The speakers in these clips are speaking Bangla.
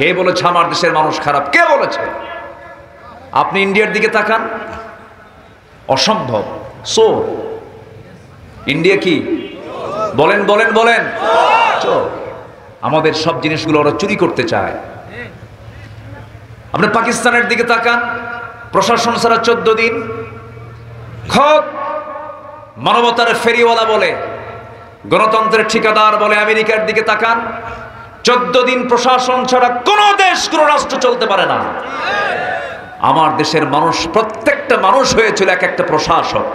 কে বলেছে আমার দেশের মানুষ খারাপ? কে বলেছে? আপনি ইন্ডিয়ার দিকে তাকান, অসম্ভব। চোর। ইন্ডিয়া কি? বলেন বলেন বলেন, চোর। আমাদের সব জিনিসগুলো ওরা চুরি করতে চায়। আপনি পাকিস্তানের দিকে তাকান, প্রশাসন ছাড়া 14 দিন। খোদ মানবতার ফেরিওয়ালা বলে, গণতন্ত্রের ঠিকাদার বলে আমেরিকার দিকে তাকান, 14 দিন প্রশাসন ছাড়া কোন দেশ, কোন রাষ্ট্র চলতে পারে না। আমার দেশের মানুষ, প্রত্যেকটা মানুষ হয়েছিল এক একটা প্রশাসক,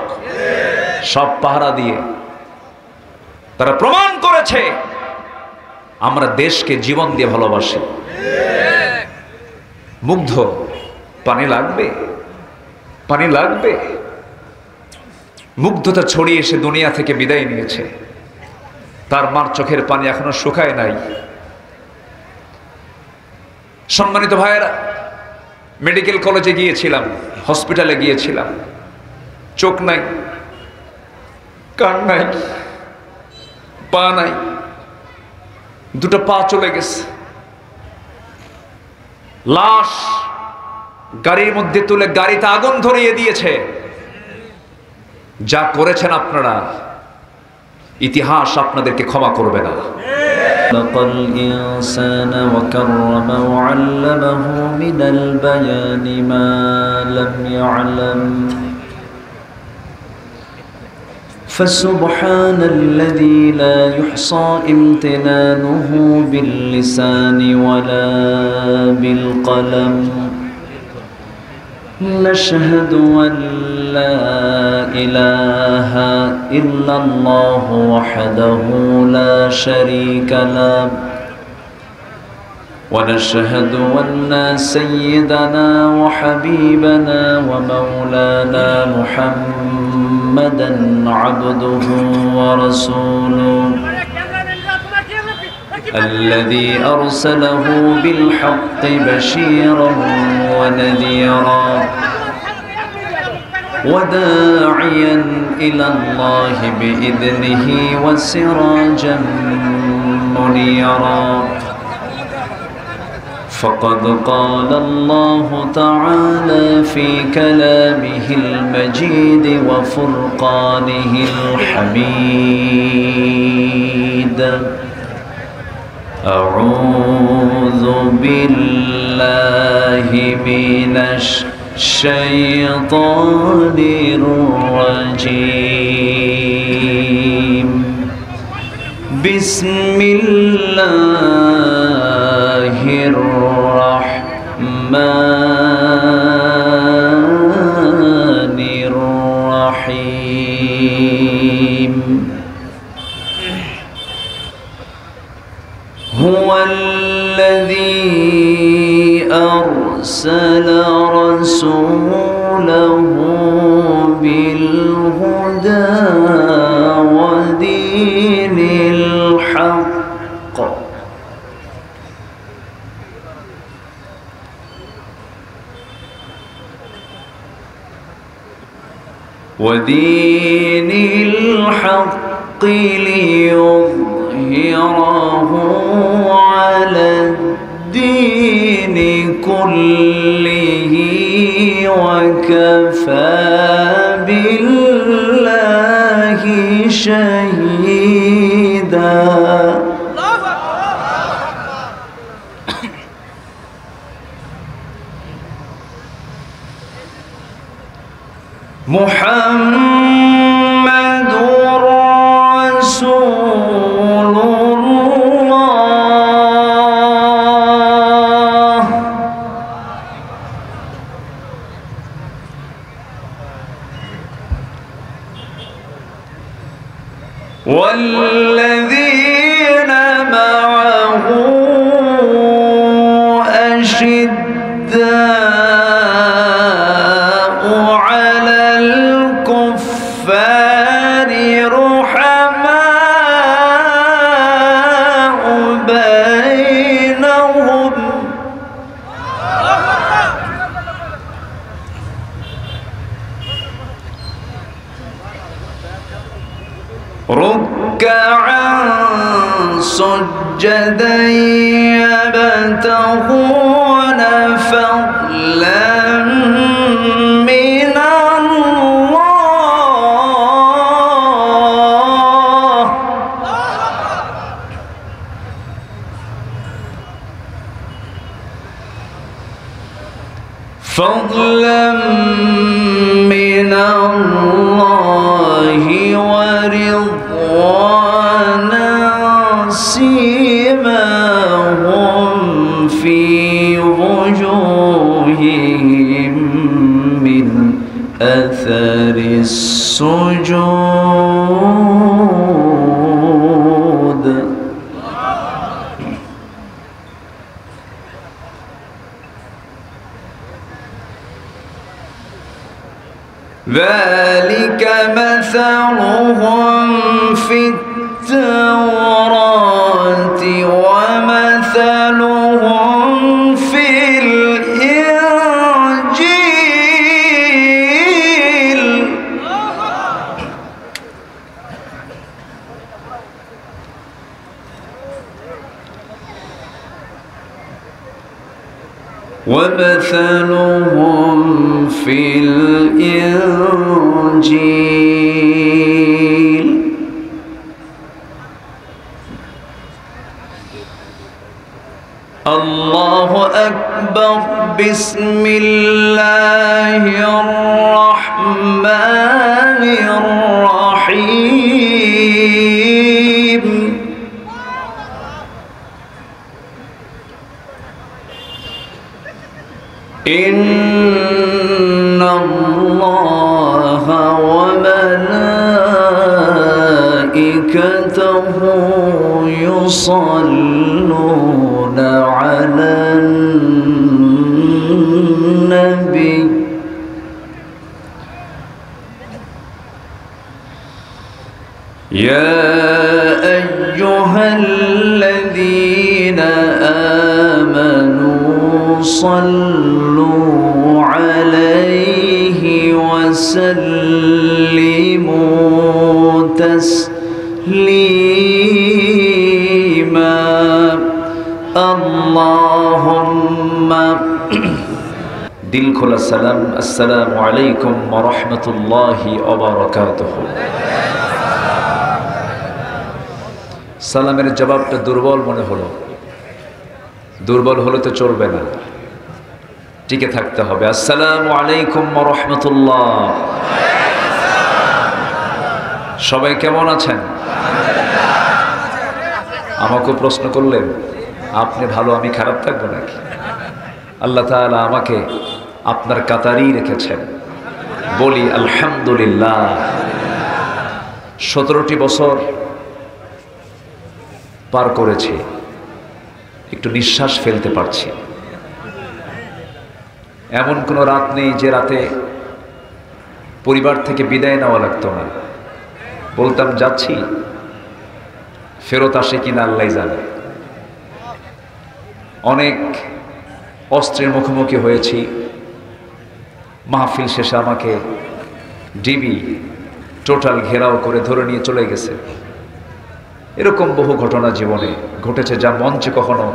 সব পাহারা দিয়ে। তারা প্রমাণ করেছে আমরা দেশকে জীবন দিয়ে ভালোবাসি। মুগ্ধ। পানি লাগবে, পানি লাগবে। মুগ্ধতা ছড়িয়ে এসে দুনিয়া থেকে বিদায় নিয়েছে। তার মার চোখের পানি এখনো শুকায় নাই। সম্মানিত ভাইয়েরা, মেডিকেল কলেজে গিয়েছিলাম, হসপিটালে গিয়েছিলাম। চোখ নাই, কান নাই, পা নাই, দুটো পা চলে গেছে। লাশ গাড়ির মধ্যে তুলে গাড়িতে আগুন ধরিয়ে দিয়েছে। যা করেছেন আপনারা, ইতিহাস আপনাদেরকে ক্ষমা করবে না। خلق الإنسان وكرمه وعلمه من البيان ما لم يعلم فسبحان الذي لا يحصى امتنانه باللسان ولا بالقلم نشهد أن لا إله إلا الله وحده لا شريك له ونشهد أن سيدنا وحبيبنا ومولانا محمدا عبده ورسوله الذي أرسله بالحق بشيرا ونذيرا وداعيا إلى الله بإذنه وسراجا منيرا فقد قال الله تعالى في كلامه المجيد وفرقانه الحميد أعوذ بالله من الشيطان الرجيم بسم الله الرحمن الرحيم هو الذي أرسل رسوله بالهدى ودين الحق ليظهره على الدين كله وكفى بالله شهيدا محمد رسول الله والذين معه أشداء على الكفار رحماء بينهم ركعا سجدا يبتغون فضلا من الله فضلا من الله ورضوانا سيماهم في وجوههم من أثر السجود ذلك مثلهم في التوراة ومثلهم في الإنجيل ومثلهم في الإنجيل الله أكبر بسم الله الرحمن الرحيم إن الله وملائكته يصلون على النبي يا أيها الذين آمنوا صلوا عليه وسلموا تسليما اللهم দিল খোলা সালাম আসসালামু আলাইকুম ওয়া রাহমাতুল্লাহি ওয়া বারাকাতুহু। সালামের জবাবটা দুর্বল মনে হলো, দুর্বল হলে তো চলবে না, টিকে থাকতে হবে। আসসালামু আলাইকুম ওয়া রাহমাতুল্লাহ। সবাই কেমন আছেন? আমাকে প্রশ্ন করলেন আপনি ভালো আমি খারাপ থাকবো নাকি? আল্লাহ তাআলা আমাকে আপনার কাতারেই রেখেছেন, বলি আলহামদুলিল্লাহ। 17টি বছর পার করেছি, একটু নিঃশ্বাস ফেলতে পারছি। এমন কোনো রাত নেই যে রাতে পরিবার থেকে বিদায় নেওয়া লাগতো না। বলতাম যাচ্ছি, ফেরত আসে কিনা আল্লাহ জানে। অনেক অস্ত্রের মুখোমুখি হয়েছি। মাহফিল শেষে আমাকে ডিবি টোটাল ঘেরাও করে ধরে নিয়ে চলে গেছে। এরকম বহু ঘটনা জীবনে ঘটেছে যা মঞ্চে কখনো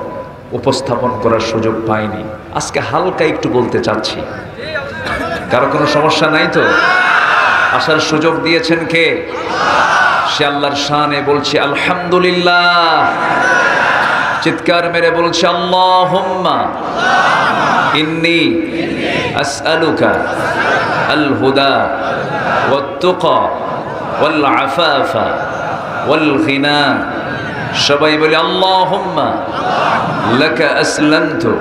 উপস্থাপন করার সুযোগ পাইনি। আজকে হালকা একটু বলতে চাচ্ছি। কারো কোনো সমস্যা নাই তো? আসার সুযোগ দিয়েছেন কে? সে আল্লাহর শানে বলছি আলহামদুলিল্লাহ। চিৎকার মেরে বলছি আল্লাহুম্মা ইন্নী আসআলুকা আল হুদা ওয়াত তুকা ওয়াল আফাফা ওয়াল গিনা। সবাই বলি আল্লাহুম্মা লাকা আসলামতু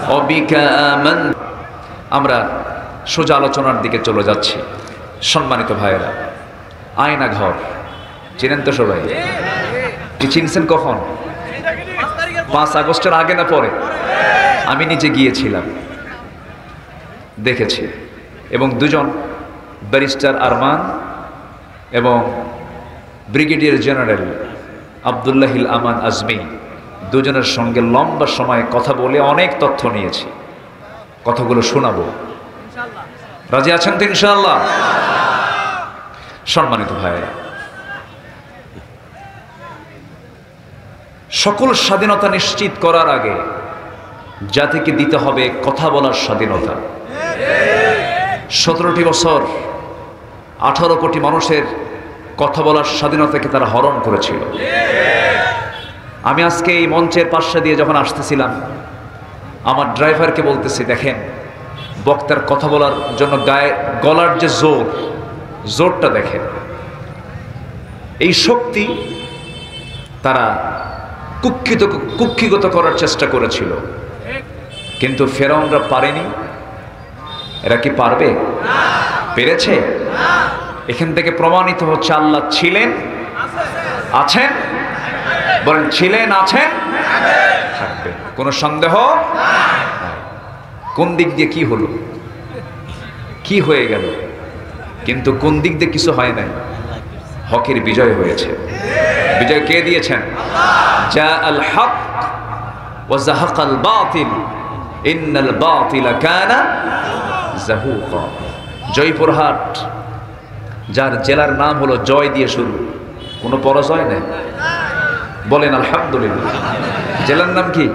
ওয়া বিকা আমানতু। আমরা সোজা আলোচনার দিকে চলে যাচ্ছি। সম্মানিত ভাইয়েরা, আয়না ঘর চিনেন তো সবাই? কি চিনছেন? কখন? 5 আগস্টের আগে না পরে? আমি নিজে গিয়েছিলাম, দেখেছি। এবং দুজন ব্যারিস্টার আরমান এবং ব্রিগেডিয়ার জেনারেল আব্দুল্লাহিল আমান আজমি, দুজনের সঙ্গে লম্বা সময় কথা বলে অনেক তথ্য নিয়েছি। কথাগুলো শোনাবো, রাজি আছেন তো ইনশাআল্লাহ? সম্মানিত ভাইয়েরা, সকল স্বাধীনতা নিশ্চিত করার আগে জাতিকে দিতে হবে কথা বলার স্বাধীনতা। 17টি বছর 18 কোটি মানুষের কথা বলার স্বাধীনতাকে তারা হরণ করেছিল। আমি আজকে এই মঞ্চের পাশে দিয়ে যখন আসতেছিলাম, আমার ড্রাইভারকে বলতেছি, দেখেন বক্তার কথা বলার জন্য গায়ে গলার যে জোরটা দেখেন, এই শক্তি তারা কুক্ষিগত করার চেষ্টা করেছিল, কিন্তু ফেরাউনরা পারেনি। এরা কি পারবে? পেরেছে? এখান থেকে প্রমাণিত হচ্ছে আল্লাহ ছিলেন, আছেন, বলেন ছিলেন, আছেন, থাকবে, কোনো সন্দেহ নাই। কোন দিক দিয়ে কি হলো, কি হয়ে গেল, কিন্তু কোন দিক দিয়ে কিছু হয় নাই, হকের বিজয় হয়েছে। বিজয় কে দিয়েছেন? জা আল হক ওয়া যাহাকাল বাতিল ইন্নাল বাতিলা কানা যাহুকা। জয়পুরহাট, যার জেলার নাম হলো জয় দিয়ে শুরু, কোনো পরাজয় নেই, বলেন আলহামদুলিল্লাহ। জেলার নাম কি?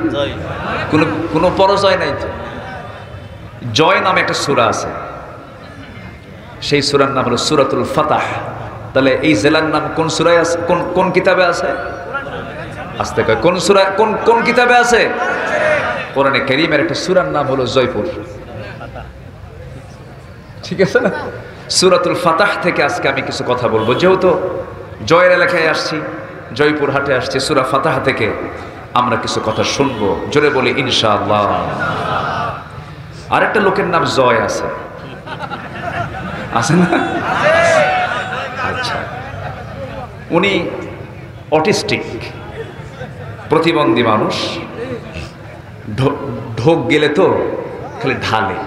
কোনো পরাজয় নাই তো। জয় নামে একটা সূরা আছে, সেই সূরার নাম হলো সূরাতুল ফাতাহ। তাহলে এই জেলার নাম কোন সূরায় আছে, কোন কিতাবে আছে? আস্তে কয়, কোন সূরা, কোন কিতাবে আছে? কোরআনে কারীমের একটা সূরার নাম হলো জয়পুর। ঠিক আছে না? সূরাতুল ফাতাহ থেকে আজকে আমি কিছু কথা বলবো, যেহেতু জয়ের এলাকায় আসছি, জয়পুর হাটে আসছি, সূরা ফাতাহ থেকে আমরা কিছু কথা শুনবো। জোরে বলি ইনশাআল্লাহ। আরেকটা লোকের নাম জয় আছে, আছে না? আচ্ছা, উনি অটিস্টিক, প্রতিবন্ধী মানুষ। ঢোক গেলে তো খালি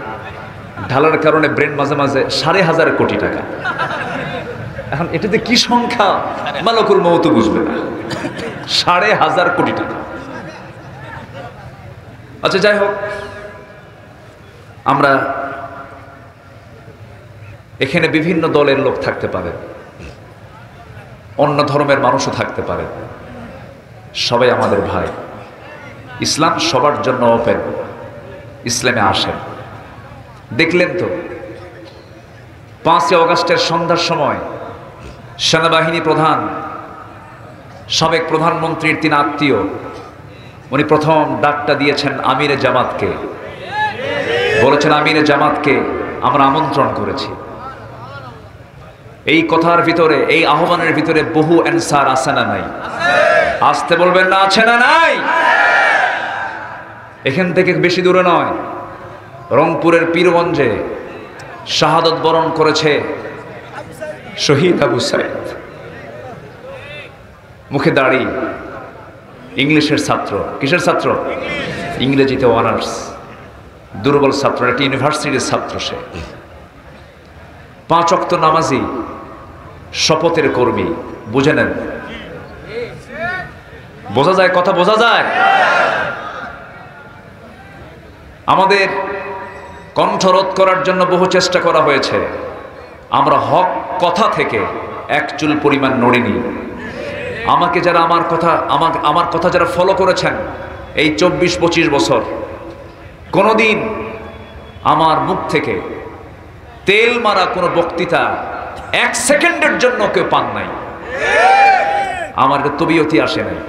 ঢালার কারণে ব্রেন মাঝে মাঝে 5,500 কোটি টাকা। এখন এটাতে কি সংখ্যা মালকুল মউত বুঝবে না, 5,500 কোটি টাকা। আচ্ছা যাই হোক, আমরা এখানে বিভিন্ন দলের লোক থাকতে পারে, অন্য ধর্মের মানুষও থাকতে পারে, সবাই আমাদের ভাই। ইসলাম সবার জন্য ওপেন, ইসলামে আসেন। দেখলেন তো 5 অগাস্টের সন্ধ্যার সময় সেনাবাহিনী প্রধান, সাবেক প্রধানমন্ত্রীর 3 আত্মীয়, উনি প্রথম ডাকটা দিয়েছেন আমিরে জামাতকে, বলেছেন আমিরে জামাতকে আমরা আমন্ত্রণ করেছি। এই কথার ভিতরে, এই আহ্বানের ভিতরে বহু অ্যান্সার আছে না নাই? আসতে বলবেন না, আছে না নাই? এখান থেকে বেশি দূরে নয়, রংপুরের পীরগঞ্জে শাহাদত বরণ করেছে শহীদ আবু সাইদ। মুখে দাড়ি, ইংলিশের ছাত্র। কিসের ছাত্র? ইংরেজিতে অনার্স, দুর্বল ছাত্র, একটা ইউনিভার্সিটির ছাত্র। সে 5 ওয়াক্ত নামাজি, শপথের কর্মী। বুঝে নেন, বোঝা যায়, কথা বোঝা যায়। আমাদের কণ্ঠরোধ করার জন্য বহু চেষ্টা করা হয়েছে, আমরা হক কথা থেকে এক চুল পরিমাণ নড়িনি। আমাকে যারা আমার কথা যারা ফলো করেছেন এই 24-25 বছর, কোনোদিন আমার মুখ থেকে তেল মারা কোনো বক্তৃতা 1 সেকেন্ডের জন্য কেউ পান নাই। আমার তবিয়তি আসে নাই।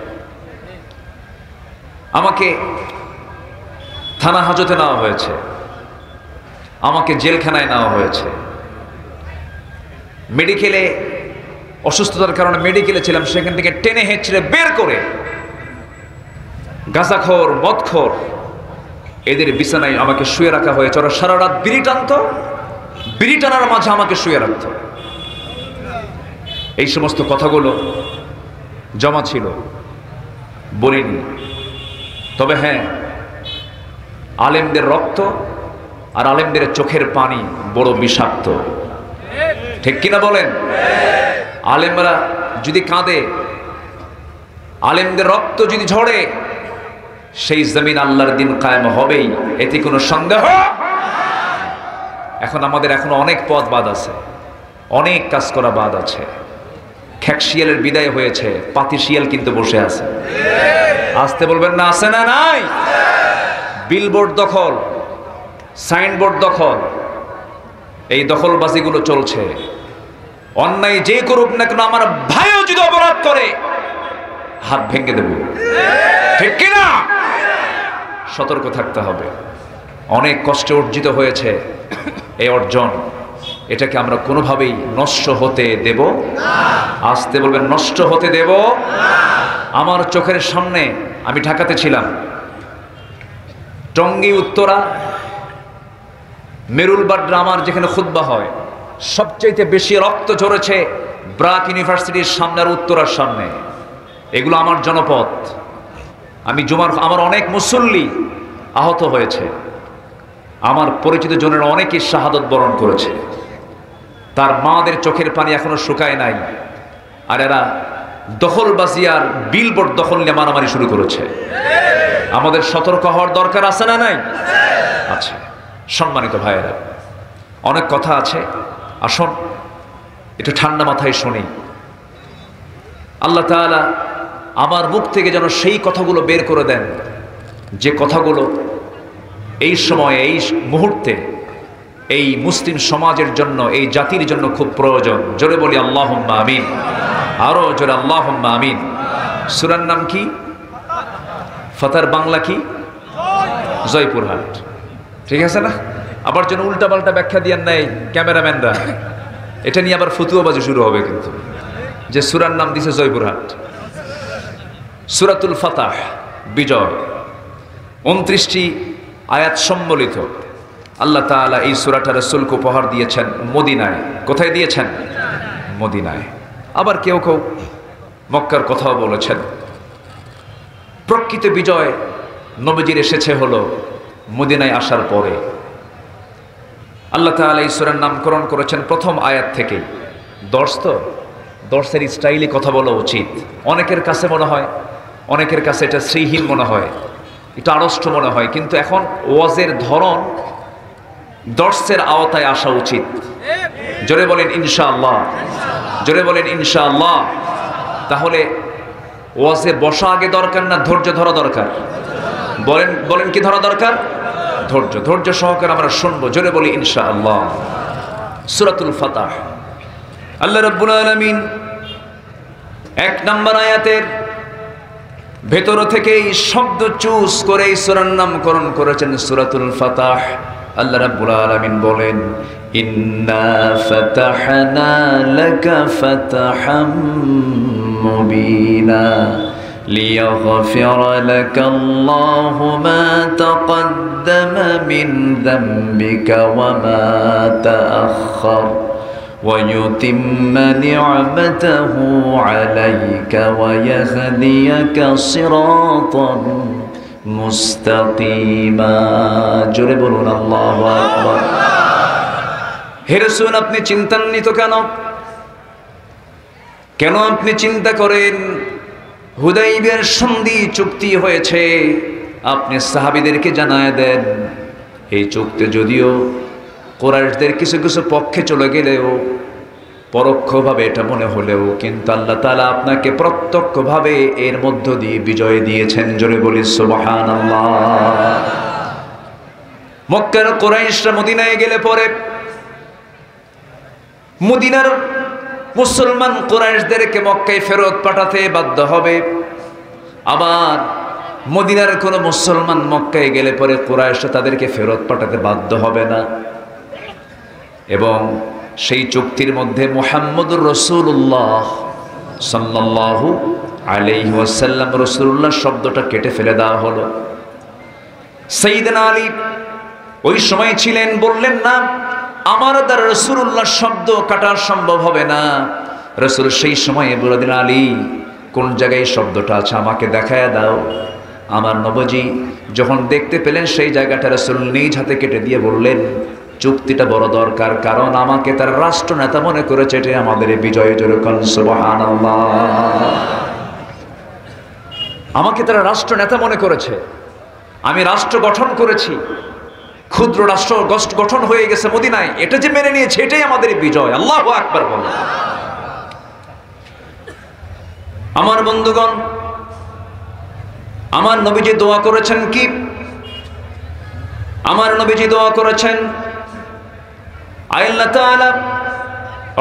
আমাকে থানা হাজতে নেওয়া হয়েছে, আমাকে জেলখানায় নেওয়া হয়েছে, মেডিকেলে অসুস্থতার কারণে মেডিকেলে ছিলাম, সেখান থেকে টেনে হেঁচড়ে বের করে গাঁজাখোর, মদখোর, এদের বিছানায় আমাকে শুয়ে রাখা হয়েছে। ওরা সারা রাত বিড়ি টানতো, বিড়ি টানার মাঝে আমাকে শুয়ে রাখত। এই সমস্ত কথাগুলো জমা ছিল, বলিনি। তবে হ্যাঁ, আলেমদের রক্ত আর আলেমদের চোখের পানি বড় বিষাক্ত, ঠিক কিনা বলেন? আলেমরা যদি কাঁদে, আলেমদের রক্ত যদি ঝরে, সেই জমিন আল্লাহর দিন কায়েম হবেই, এতে কোনো সন্দেহ। এখন আমাদের এখনো অনেক পথ বাদ আছে, অনেক কাজ করা বাদ আছে। খ্যাকশিয়ালের বিদায় হয়েছে, পাতি শিয়াল কিন্তু বসে আছে। আসতে বলবেন না, আছে না নাই? বিলবোর্ড দখল, সাইনবোর্ড দখল, এই দখলবাজিগুলো চলছে। অন্যায় যে করুক না কেন, আমার ভাইও যদি অপরাধ করে হাত ভেঙে দেব, ঠিক কিনা? সতর্ক থাকতে হবে। অনেক কষ্টে অর্জিত হয়েছে এই অর্জন, এটাকে আমরা কোনোভাবেই নষ্ট হতে দেব না। আসতে বলবেন, নষ্ট হতে দেব না। আমার চোখের সামনে, আমি ঢাকাতে ছিলাম, টঙ্গী উত্তরা মেরুলবাড্রা আমার যেখানে খুতবা হয়, সবচাইতে বেশি রক্ত ঝরেছে ব্রাক ইউনিভার্সিটির সামনে আর উত্তরার সামনে। এগুলো আমার জনপদ। আমি আমার অনেক মুসল্লি আহত হয়েছে, আমার পরিচিত জনের অনেকেই শাহাদত বরণ করেছে। তার মাদের চোখের পানি এখনো শুকায় নাই, আর এরা দখলবাজি আর বিলবোর্ড দখল নিয়ে মারামারি শুরু করেছে। আমাদের সতর্ক হওয়ার দরকার আছে না নাই? আছে। সম্মানিত ভাইয়েরা, অনেক কথা আছে, আসুন একটু ঠান্ডা মাথায় শুনি। আল্লাহ তাআলা আমার মুখ থেকে যেন সেই কথাগুলো বের করে দেন, যে কথাগুলো এই সময়ে, এই মুহূর্তে এই মুসলিম সমাজের জন্য, এই জাতির জন্য খুব প্রয়োজন। জোরে বলি আল্লাহুম্মা আমিন, আরো জোরে আল্লাহুম্মা আমিন। সূরার নাম কি? ফাতার বাংলা কি? জয়পুরহাট। ঠিক আছে না? আবার যেন উল্টা পাল্টা ব্যাখ্যা দিয়ার নাই ক্যামেরাম্যানরা, এটা নিয়ে আবার ফতুয়াবাজি শুরু হবে কিন্তু, যে সূরার নাম দিছে জয়পুরহাট। সূরাতুল ফাতাহ, বিজয়, 29টি আয়াত সম্বলিত। আল্লাহ তাআলা এই সূরাটা রাসূলকে উপহার দিয়েছেন মদিনায়। কোথায় দিয়েছেন? মদিনায়। আবার কেউ কেউ মক্কার কথাও বলেছেন। প্রকৃত বিজয় নবীজির এসেছে হলো মদিনায় আসার পরে। আল্লাহ তাআলা এই সূরার নামকরণ করেছেন প্রথম আয়াত থেকে। দর্শের স্টাইলে কথা বলা উচিত। অনেকের কাছে মনে হয়, অনেকের কাছে এটা শ্রীহীন মনে হয়, এটা আড়ষ্ট মনে হয়, কিন্তু এখন ওয়াজের ধরন দর্শের আওতায় আসা উচিত। জোরে বলেন ইনশাআল্লাহ, জোরে বলেন ইনশাআল্লাহ। তাহলে ওয়াজে বসা আগে দরকার না ধৈর্য ধরা দরকার? বলেন কি ধরা দরকার? ধৈর্য সহকারে আমরা শুনবো। জোরে বলি ইনশাআল্লাহ। সূরাতুল ফাতাহ, আল্লাহ রাব্বুল আলামিন 1 নম্বর আয়াতের ভেতর থেকে এই শব্দ চুজ করে এই সূরার নামকরণ করেছেন সূরাতুল ফাতাহ। আল্লাহ রাব্বুল আলামিন বলেন, ইন্না ফাতাহনা লাকা ফাতহাম মুবিনা লিয়াগফির লাকা আল্লাহু মা তাকদ্দামা মিন যামবিকা ওয়া মা তাআখার ويتم نعمته عليك ويهديك صراطا مستقيما। জোরে বলুন আল্লাহু আকবার। হে রাসূল, আপনি চিন্তান্বিত কেন? কেন আপনি চিন্তা করেন? হুদাইবিয়ার সন্ধি চুক্তি হয়েছে, আপনি সাহাবীদেরকে জানায় দেন। এই চুক্তি যদিও কুরাইশদের কিছু কিছু পক্ষে চলে গেলেও, পরোক্ষভাবে এটা মনে হলেও, কিন্তু আল্লাহ তাআলা আপনাকে প্রত্যক্ষভাবে এর মধ্য দিয়ে বিজয় দিয়েছেন। জোরে বলি সুবহানাল্লাহ। মক্কার কুরাইশরা মদিনায় গেলে পরে মদিনার মুসলমান কুরাইশদেরকে মক্কায় ফেরত পাঠাতে বাধ্য হবে। আবার মদিনার কোনো মুসলমান মক্কায় গেলে পরে কুরাইশরা তাদেরকে ফেরত পাঠাতে বাধ্য হবে না। এবং সেই চুক্তির মধ্যে মুহাম্মদুর রাসূলুল্লাহ সাল্লাল্লাহু আলাইহি ওয়াসাল্লাম, রাসূলুল্লাহ শব্দটা কেটে ফেলে দেওয়া হলো। সাইয়েদনা আলী ওই সময় ছিলেন, বললেন না আমার দ্বারা রাসূলুল্লাহ শব্দ কাটা সম্ভব হবে না। রাসূল সেই সময়ে বলে দিলেন, আলী কোন জায়গায় শব্দটা আছে আমাকে দেখায় দাও। আমার নবজি যখন দেখতে পেলেন সেই জায়গাটা, রাসূল নিজ হাতে কেটে দিয়ে বললেন, চুক্তিটা বড় দরকার, কারণ আমাকে তার রাষ্ট্রনেতা মনে করেছে, এটাই আমাদের বিজয়। জোরে বলুন সুবহানাল্লাহ। আমাকে তারা রাষ্ট্রনেতা মনে করেছে, আমি রাষ্ট্র গঠন করেছি, ক্ষুদ্র রাষ্ট্র গঠন হয়ে গেছে মদিনায়, এটা যে মেনে নিয়েছে এটাই আমাদের বিজয়। আল্লাহু আকবার বলেন। আমার বন্ধুগণ, আমার নবীজি দোয়া করেছেন কি? আমার নবীজি দোয়া করেছেন, আল্লাহ তাআলা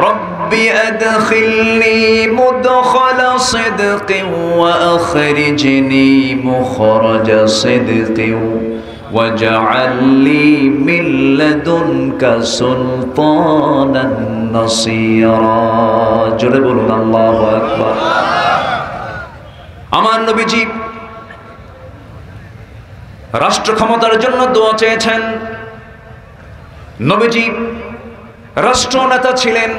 রব্বি আদখিলনি মুদখালা সিদকিন ওয়া আখরিজনি মুখরাজা সিদকিন ওয়াজআল লি মিন লাদুনকা সুলতানান নাসীরা। জোরে বলুন আল্লাহু আকবার। আমার নবীজি রাষ্ট্র ক্ষমতার জন্য দোয়া চেয়েছেন। নবীজি রাষ্ট্রনেতা ছিলেন,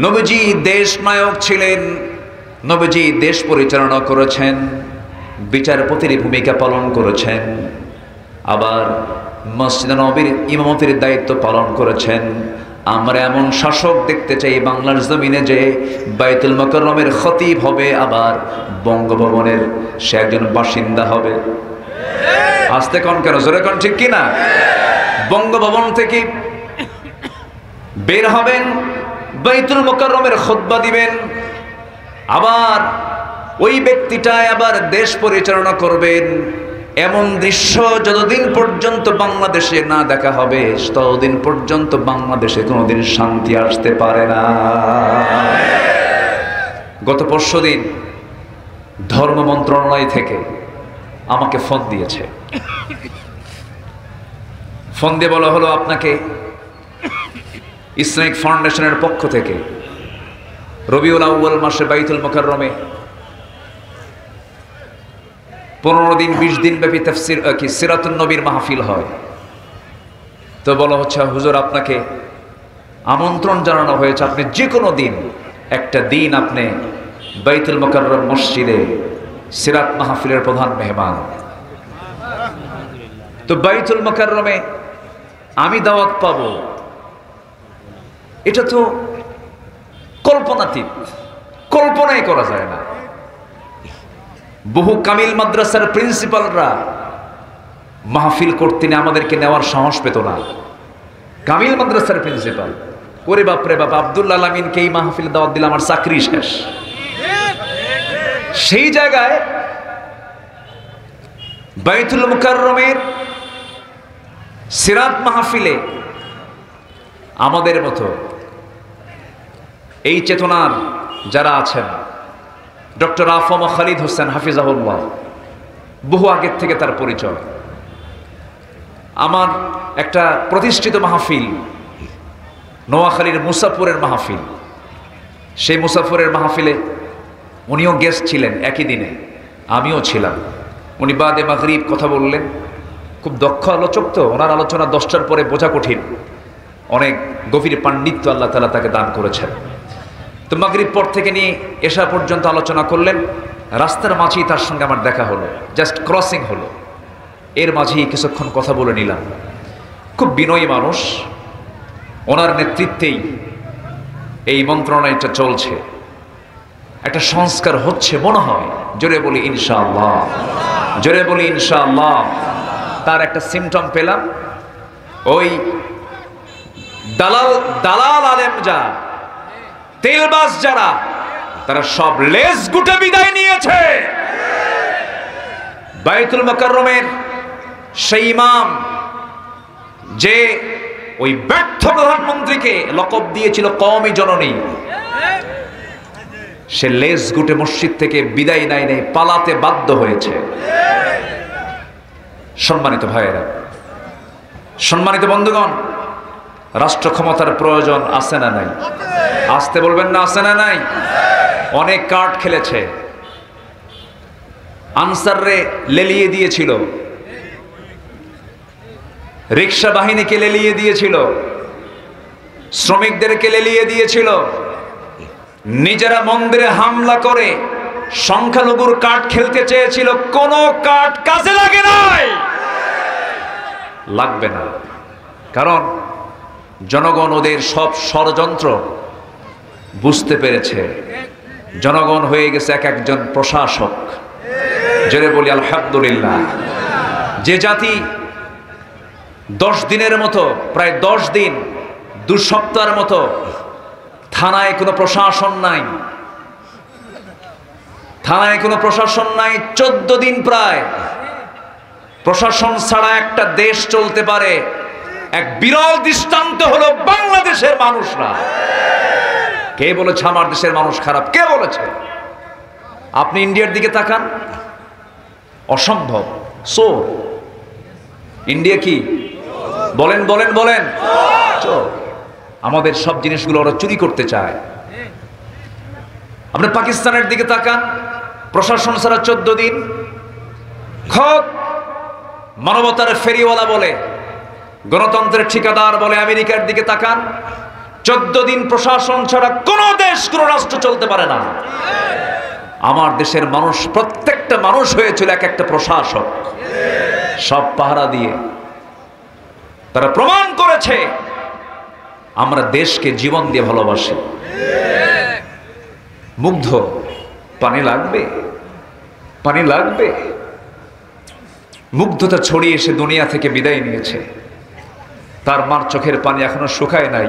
নবীজি দেশ নায়ক ছিলেন, নবীজি দেশ পরিচালনা করেছেন, বিচারপতির ভূমিকা পালন করেছেন, আবার মসজিদে নববীর ইমামতির দায়িত্ব পালন করেছেন। আমরা এমন শাসক দেখতে চাই বাংলার জমিনে যে বাইতুল মুকাররমের খতিব হবে, আবার বঙ্গভবনের সে একজন বাসিন্দা হবে। আস্তে কোন কেন, জোরে কোন, ঠিক কিনা? বঙ্গভবন থেকে বের হবেন, বাইতুল মুকাররমের খুতবা দিবেন, আবার ওই ব্যক্তিটাই আবার দেশ পরিচালনা করবেন। এমন দৃশ্য যতদিন পর্যন্ত বাংলাদেশে না দেখা হবে ততদিন পর্যন্ত বাংলাদেশে কোনোদিন শান্তি আসতে পারে না। গত পরশুদিন ধর্ম মন্ত্রণালয় থেকে আমাকে ফোন দিয়েছে। ফোন দিয়ে বলা হলো, আপনাকে ইসলামিক ফাউন্ডেশনের পক্ষ থেকে রবিউল আউয়াল মাসে বাইতুল মুকাররমে 15 দিন 20 দিন ব্যাপী তাফসীর সিরাতুন নবীর মাহফিল হয়। তো বলা হচ্ছে, হুজুর আপনাকে আমন্ত্রণ জানানো হয়েছে, আপনি যে কোনো দিন একটা দিন আপনি বাইতুল মুকাররম মসজিদে সিরাত মাহফিলের প্রধান মেহমান। তো বাইতুল মুকাররমে আমি দাওয়াত পাবো, এটা তো কল্পনাতীত, কল্পনাই করা যায় না। বহু কামিল মাদ্রাসার প্রিন্সিপালরা মাহফিল করতে আমাদেরকে নেওয়ার সাহস পেত না। কামিল মাদ্রাসার প্রিন্সিপাল করে, বাপরে বাপ, আব্দুল আলামিনকে এই মাহফিল দাওয়াত দিলে আমার চাকরি শেষ। সেই জায়গায় বাইতুল মুকাররমের সিরাত মাহফিলে আমাদের মতো এই চেতনার যারা আছেন, ডক্টর আফম খালিদ হোসেন হাফিজাহুল্লাহ, বহু আগের থেকে তার পরিচয়। আমার একটা প্রতিষ্ঠিত মাহফিল নোয়াখালীর মুসাফুরের মাহফিল, সেই মুসাফুরের মাহফিলে উনিও গেস্ট ছিলেন, একই দিনে আমিও ছিলাম। উনি বাদে মাগরিব কথা বললেন, খুব দক্ষ আলোচক, তো ওনার আলোচনা 10টার পরে বোঝা কঠিন, অনেক গভীর পাণ্ডিত্য আল্লাহ তাআলা তাকে দান করেছেন। তো মাগরিব পর থেকে নিয়ে এশা পর্যন্ত আলোচনা করলেন। রাস্তার মাঝেই তার সঙ্গে আমার দেখা হলো, জাস্ট ক্রসিং হলো, এর মাঝেই কিছুক্ষণ কথা বলে নিলাম। খুব বিনয়ী মানুষ, ওনার নেতৃত্বেই এই মন্ত্রণালয়টা চলছে, একটা সংস্কার হচ্ছে মনে হয়। জোরে বলি ইনশাআল্লাহ, জোরে বলি ইনশাআল্লাহ। তার একটা সিমটম পেলাম, ওই দালাল আলেম যা, তেলবাজ যারা, তারা সব লেজ গুটে বিদায় নিয়েছে। বাইতুল মুকাররমের সেই ইমাম যে ওই ব্যর্থ প্রধানমন্ত্রীকে লকব দিয়েছিল কওমি জননী, সে লেজ গুটে মসজিদ থেকে বিদায় নাই, পালাতে বাধ্য হয়েছে। সম্মানিত ভাইয়েরা, সম্মানিত বন্ধুগণ, রাষ্ট্র ক্ষমতার প্রয়োজন আছে না নাই? আসতে বলবেন না, আছে না নাই? অনেক কার্ড খেলেছে, আনসাররে লেলিয়ে দিয়েছিল, রিক্সা বাহিনীকে লেলিয়ে দিয়েছিল, শ্রমিকদেরকে লেলিয়ে দিয়েছিল, নিজেরা মন্দিরে হামলা করে সংখ্যালঘুর কার্ড খেলতে চেয়েছিল, কোন কার্ড কাজে লাগে নাই, লাগবে না। কারণ জনগণ ওদের সব ষড়যন্ত্র বুঝতে পেরেছে। জনগণ হয়ে গেছে এক একজন প্রশাসক। জোরে বলি আলহামদুলিল্লাহ। যে জাতি 10 দিনের মতো, প্রায় 10 দিন 2 সপ্তাহের মতো থানায় কোনো প্রশাসন নাই, থানায় কোনো প্রশাসন নাই, 14 দিন প্রায় প্রশাসন ছাড়া একটা দেশ চলতে পারে, এক বিরল দৃষ্টান্ত হলো বাংলাদেশের মানুষরা। কে বলেছে আমার দেশের মানুষ খারাপ? কে বলেছে? আপনি ইন্ডিয়ার দিকে তাকান, অসম্ভব চোর। ইন্ডিয়া কি? বলেন বলেন বলেন, চোর। আমাদের সব জিনিসগুলো ওরা চুরি করতে চায়। আপনি পাকিস্তানের দিকে তাকান, প্রশাসন ছাড়া 14 দিন। খোদ মানবতার ফেরিওয়ালা বলে, গণতন্ত্রের ঠিকাদার বলে আমেরিকার দিকে তাকান, 14 দিন প্রশাসন ছাড়া কোনো দেশ, কোনো রাষ্ট্র চলতে পারে না। আমার দেশের মানুষ, প্রত্যেকটা মানুষ হয়েছিল এক একটা প্রশাসক, সব পাহারা দিয়ে। তারা প্রমাণ করেছে আমরা দেশকে জীবন দিয়ে ভালোবাসি। মুগ্ধ, পানি লাগবে, পানি লাগবে। মুগ্ধতা ছড়িয়ে এসে দুনিয়া থেকে বিদায় নিয়েছে। তার মার চোখের পানি এখনো শুকায় নাই।